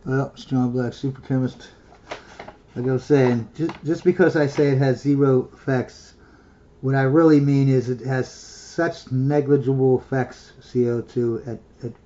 Well, Strong Black Super Chemist, like I was saying, just because I say it has zero effects, what I really mean is it has such negligible effects, CO2, at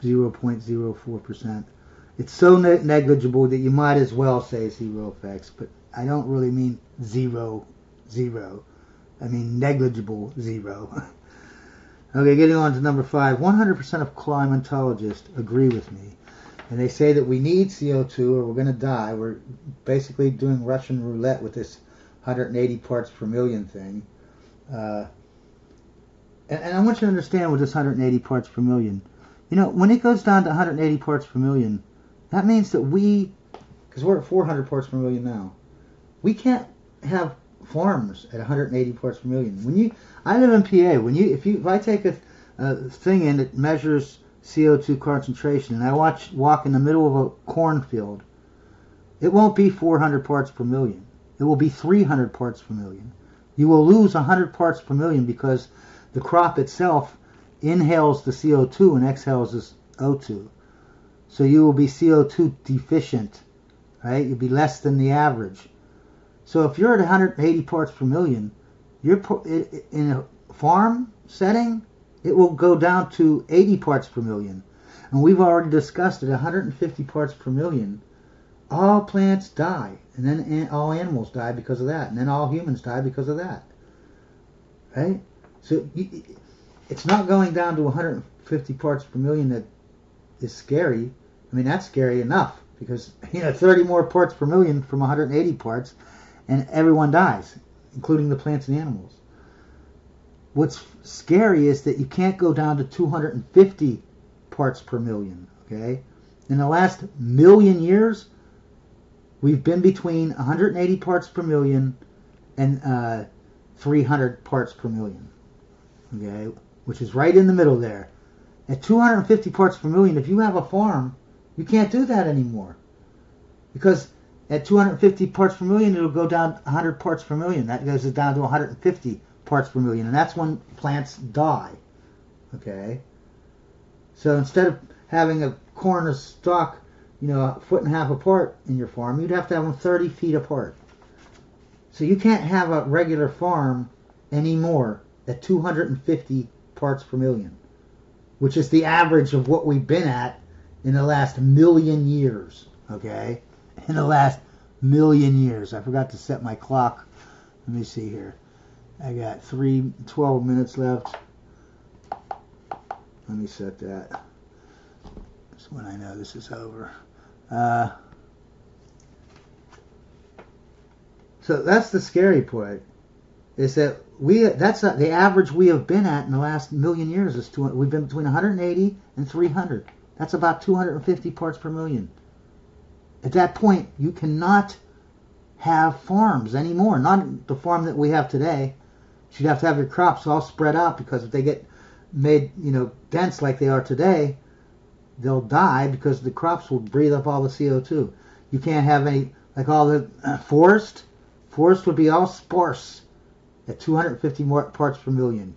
0.04%. It's so negligible that you might as well say zero effects, but I don't really mean zero. I mean negligible zero. Okay, getting on to number 5. 100% of climatologists agree with me. And they say that we need CO2 or we're going to die. We're basically doing Russian roulette with this 180 parts per million thing. And I want you to understand with this 180 parts per million. You know, when it goes down to 180 parts per million, that means that because we're at 400 parts per million now, we can't have farms at 180 parts per million. I live in PA. If I take a thing in that measures CO2 concentration and I walk in the middle of a cornfield, it won't be 400 parts per million. It will be 300 parts per million. You will lose 100 parts per million because the crop itself inhales the CO2 and exhales this O2. So you will be CO2 deficient, right? You'll be less than the average. So if you're at 180 parts per million, in a farm setting, it will go down to 80 parts per million. And we've already discussed at 150 parts per million, all plants die. And then all animals die because of that. And then all humans die because of that. Right? So it's not going down to 150 parts per million that is scary. I mean, that's scary enough. Because, 30 more parts per million from 180 parts, and everyone dies, including the plants and animals. What's scary is that you can't go down to 250 parts per million, okay? In the last million years, we've been between 180 parts per million and 300 parts per million, okay? Which is right in the middle there. At 250 parts per million, if you have a farm, you can't do that anymore. Because at 250 parts per million, it'll go down 100 parts per million. That goes down to 150 parts per million, and that's when plants die. Okay? So instead of having a corn or stalk, a foot and a half apart in your farm, you'd have to have them 30 feet apart. So you can't have a regular farm anymore at 250 parts per million, which is the average of what we've been at in the last million years. Okay? In the last million years. I forgot to set my clock. Let me see here. I got 12 minutes left. Let me set that. That's when I know this is over. So that's the scary part. Is that that's the average we have been at in the last million years. We've been between 180 and 300. That's about 250 parts per million. At that point, you cannot have farms anymore. Not the farm that we have today. You'd have to have your crops all spread out, because if they get made, dense like they are today, they'll die because the crops will breathe up all the CO2. You can't have any, like all the forest. Forest would be all sparse at 250 parts per million.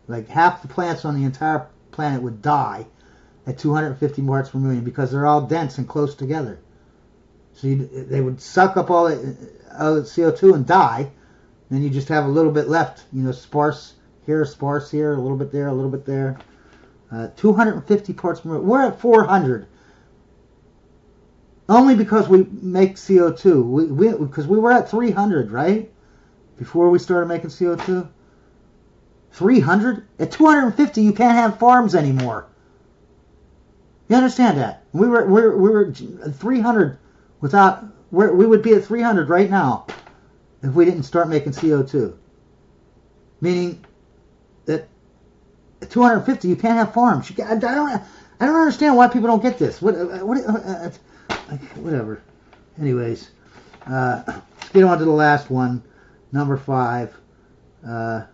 Like half the plants on the entire planet would die at 250 parts per million because they're all dense and close together. So they would suck up all the CO2 and die. Then you just have a little bit left, sparse here, a little bit there, a little bit there. 250 parts per million. We're at 400. Only because we make CO2. Because we were at 300, right? Before we started making CO2. 300? At 250, you can't have farms anymore. You understand that? We were at 300 without. We would be at 300 right now if we didn't start making CO2. Meaning that at 250 you can't have farms. I don't understand why people don't get this. Whatever. Anyways, let's get on to the last one, number 5. I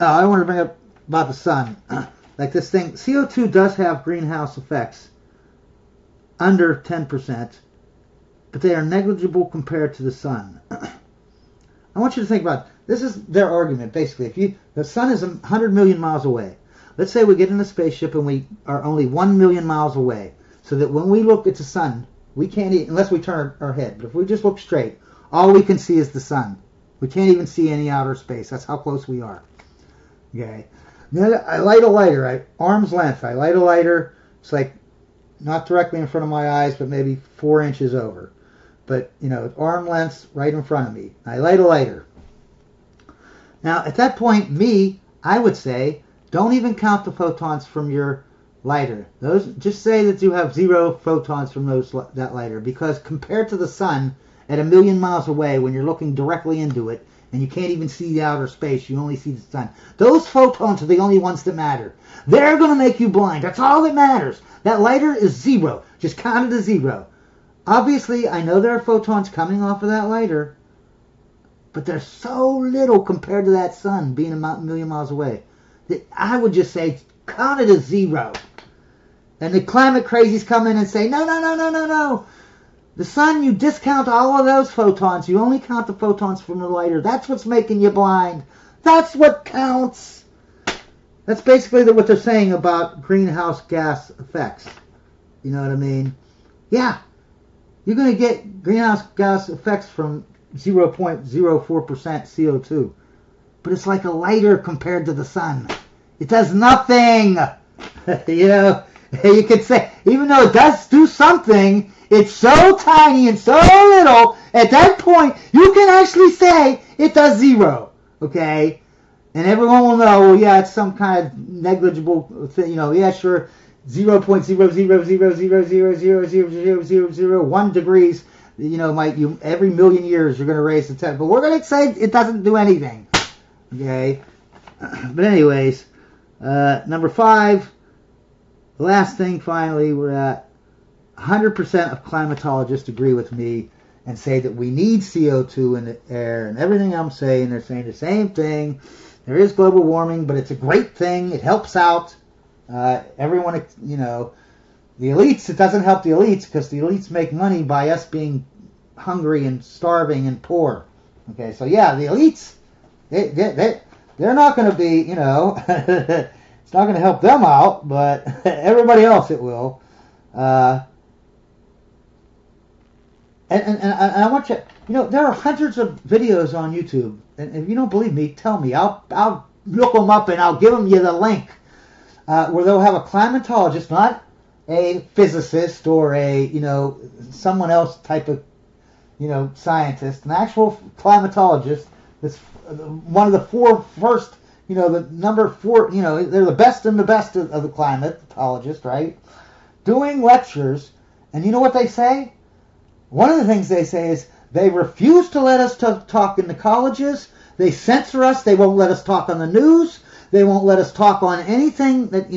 want to bring up about the sun. Like this thing, CO2 does have greenhouse effects under 10%, but they are negligible compared to the sun. I want you to think about, this is their argument basically. The sun is 100 million miles away. let's say we get in a spaceship and we are only 1 million miles away, so that when we look at the sun, we can't, unless we turn our head, but if we just look straight, all we can see is the sun. We can't even see any outer space. That's how close we are. Okay. Then I light a lighter, arm's length. I light a lighter. It's like not directly in front of my eyes, but maybe 4 inches over. But, arm length right in front of me. I light a lighter. Now, at that point, I would say, don't even count the photons from your lighter. Just say that you have 0 photons from that lighter, because compared to the sun at 1 million miles away, when you're looking directly into it and you can't even see the outer space, you only see the sun. Those photons are the only ones that matter. They're going to make you blind. That's all that matters. That lighter is 0. Just count it as 0. Obviously, I know there are photons coming off of that lighter, but they're so little compared to that sun being 1 million miles away that I would just say count it as 0. And the climate crazies come in and say, no. The sun, you discount all of those photons. You only count the photons from the lighter. That's what's making you blind. That's what counts. That's basically what they're saying about greenhouse gas effects. You know what I mean? Yeah. You're going to get greenhouse gas effects from 0.04% CO2. But it's like a lighter compared to the sun. It does nothing. You could say, even though it does do something, it's so tiny and so little, at that point, you can actually say it does 0. Okay? And everyone will know, well, yeah, it's some kind of negligible thing. Yeah, sure, 0.00000000001 degrees, every million years you're going to raise the temperature. But we're going to say it doesn't do anything. Okay? But anyways, number 5, the last thing finally, we're at 100% of climatologists agree with me and say that we need CO2 in the air, and everything I'm saying, they're saying the same thing. There is global warming, but it's a great thing. It helps out everyone, the elites. It doesn't help the elites because the elites make money by us being hungry and starving and poor. Okay, so yeah, the elites, they're not going to be, it's not going to help them out, but everybody else it will. And I want you, there are hundreds of videos on YouTube, and if you don't believe me, tell me. I'll look them up and I'll give you the link, where they'll have a climatologist, not a physicist or a, someone else type of, scientist, an actual climatologist that's one of the 4 first, the number 4, they're the best and the best of the climatologists, right? Doing lectures, and you know what they say? One of the things they say is they refuse to let us talk in the colleges. They censor us. They won't let us talk on the news. They won't let us talk on anything that,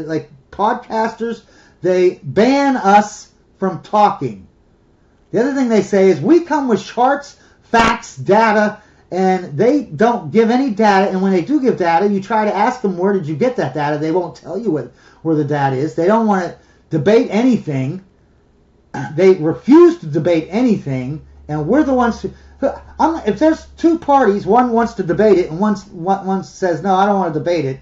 like podcasters. They ban us from talking. The other thing they say is we come with charts, facts, data, and they don't give any data. And when they do give data, you try to ask them, where did you get that data? They won't tell you where the data is. They don't want to debate anything. They refuse to debate anything, and we're the ones who... if there's 2 parties, one wants to debate it, and one says, no, I don't want to debate it,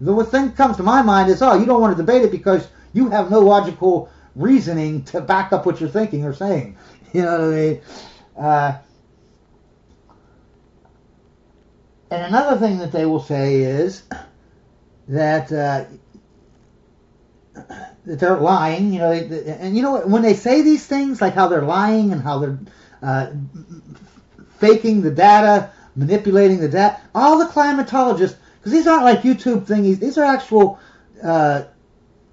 the thing that comes to my mind is, you don't want to debate it because you have no logical reasoning to back up what you're thinking or saying. You know what I mean? And another thing that they will say is that they're lying, and when they say these things, like how they're lying and how they're faking the data, manipulating the data, all the climatologists, because these aren't like YouTube thingies, these are actual,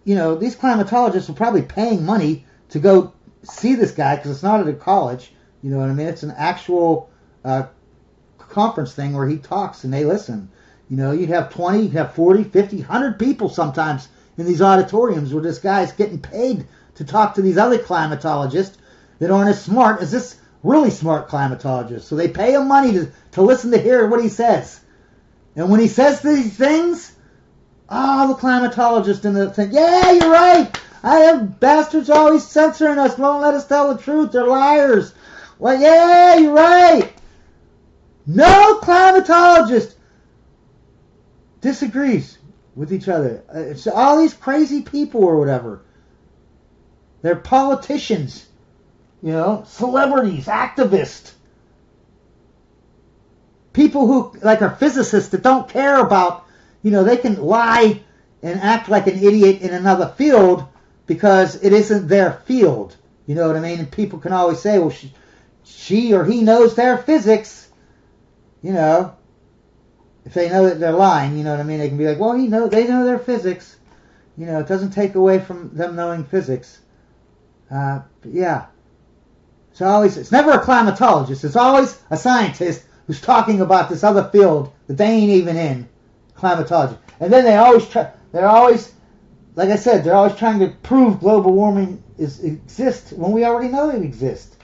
these climatologists are probably paying money to go see this guy because it's not at a college, you know what I mean? It's an actual conference thing where he talks and they listen. You'd have 20, you'd have 40, 50, 100 people sometimes in these auditoriums where this guy's getting paid to talk to these other climatologists that aren't as smart as this really smart climatologist. So they pay him money to listen to hear what he says. And when he says these things, the climatologists in the think, yeah, you're right. I have bastards always censoring us, won't let us tell the truth. They're liars. Well, yeah, you're right. No climatologist disagrees with each other. It's all these crazy people or whatever. They're politicians, celebrities, activists, people who are physicists that don't care about, they can lie and act like an idiot in another field because it isn't their field. You know what I mean? And people can always say, well, she or he knows their physics, if they know that they're lying, you know what I mean? They can be like, well, they know their physics. It doesn't take away from them knowing physics. But yeah. It's never a climatologist. It's always a scientist who's talking about this other field that they ain't even in, climatology. And then they're always, like I said, they're always trying to prove global warming exists when we already know it exists.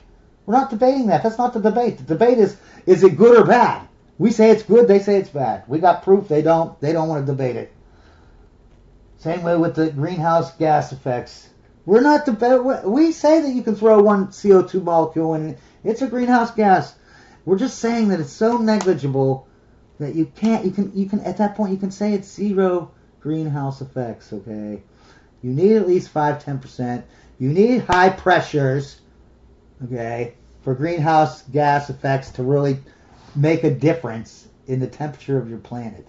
We're not debating that. That's not the debate. The debate is it good or bad? We say it's good, they say it's bad. We got proof, they don't want to debate it. Same way with the greenhouse gas effects. We're not we say that you can throw one CO2 molecule in, it's a greenhouse gas. We're just saying that it's so negligible that you can at that point you can say it's zero greenhouse effects, okay? You need at least 5-10%. You need high pressures, okay, for greenhouse gas effects to really make a difference in the temperature of your planet.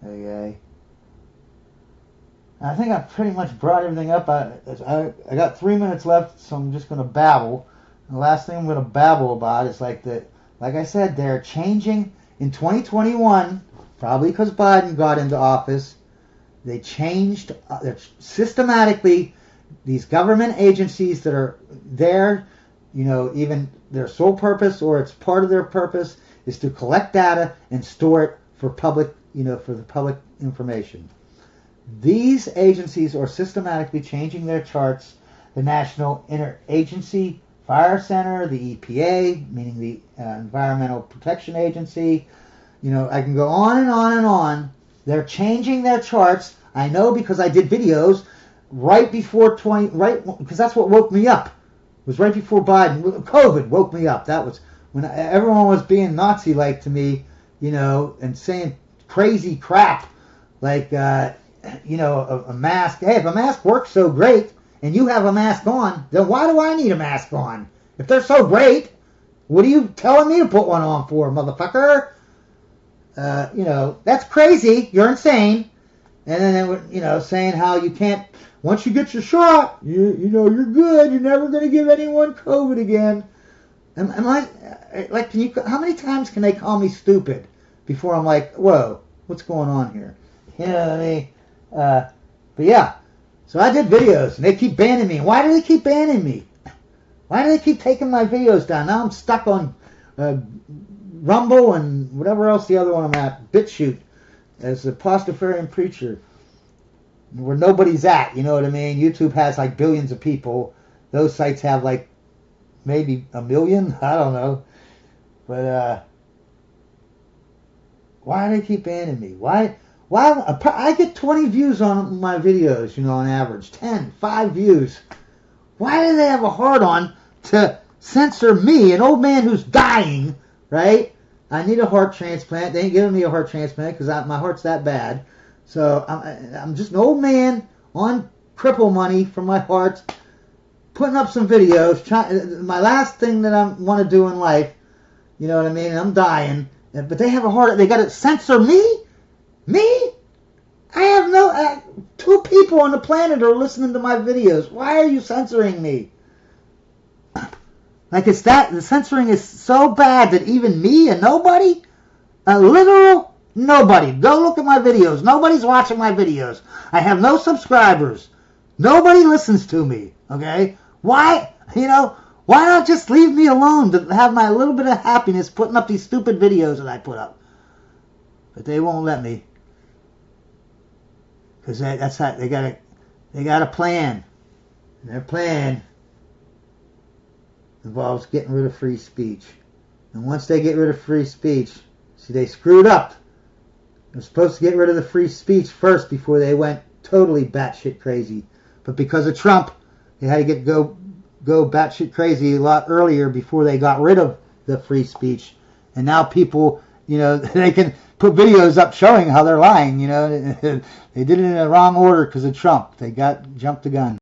Okay. I think I've pretty much brought everything up. I got 3 minutes left, so I'm just going to babble. And the last thing I'm going to babble about is like I said, they're changing in 2021, probably because Biden got into office. They changed systematically these government agencies that are there, even their sole purpose or it's part of their purpose is to collect data and store it for public, for the public information. These agencies are systematically changing their charts. The National Interagency Fire Center, the EPA, meaning the Environmental Protection Agency. I can go on and on and on. They're changing their charts. I know because I did videos right before because that's what woke me up. It was right before Biden. COVID woke me up. That was when everyone was being Nazi-like to me, and saying crazy crap like, a mask. Hey, if a mask works so great and you have a mask on, then why do I need a mask on? If they're so great, what are you telling me to put one on for, motherfucker? That's crazy. You're insane. And then they were, saying how you can't, once you get your shot, you're good. You're never going to give anyone COVID again. And how many times can they call me stupid before I'm like, whoa, what's going on here? You know what I mean? But yeah, so I did videos and they keep banning me. Why do they keep banning me? Why do they keep taking my videos down? Now I'm stuck on Rumble and whatever else the other one I'm at, BitChute, as a Pastafarian preacher, where nobody's at, you know what I mean? YouTube has like billions of people. Those sites have like maybe 1 million? I don't know. But why do they keep banning me? Why I get 20 views on my videos, on average. 5 views. Why do they have a hard-on to censor me, an old man who's dying, right? I need a heart transplant. They ain't giving me a heart transplant because my heart's that bad. So I'm just an old man on cripple money for my heart, putting up some videos. My last thing that I want to do in life, you know what I mean? I'm dying. But they have they got to censor me? Me? I have 2 people on the planet are listening to my videos. Why are you censoring me? Like the censoring is so bad that even me, a nobody, a literal nobody, go look at my videos. Nobody's watching my videos. I have no subscribers. Nobody listens to me, okay? Why, why not just leave me alone to have my little bit of happiness putting up these stupid videos that I put up? But they won't let me. Because that's how they got a plan. And their plan involves getting rid of free speech. And once they get rid of free speech, see, they screwed up. They're supposed to get rid of the free speech first before they went totally batshit crazy. But because of Trump, they had to go batshit crazy a lot earlier before they got rid of the free speech. And now people, they can put videos up showing how they're lying. You know, they did it in the wrong order because of Trump. They jumped the gun.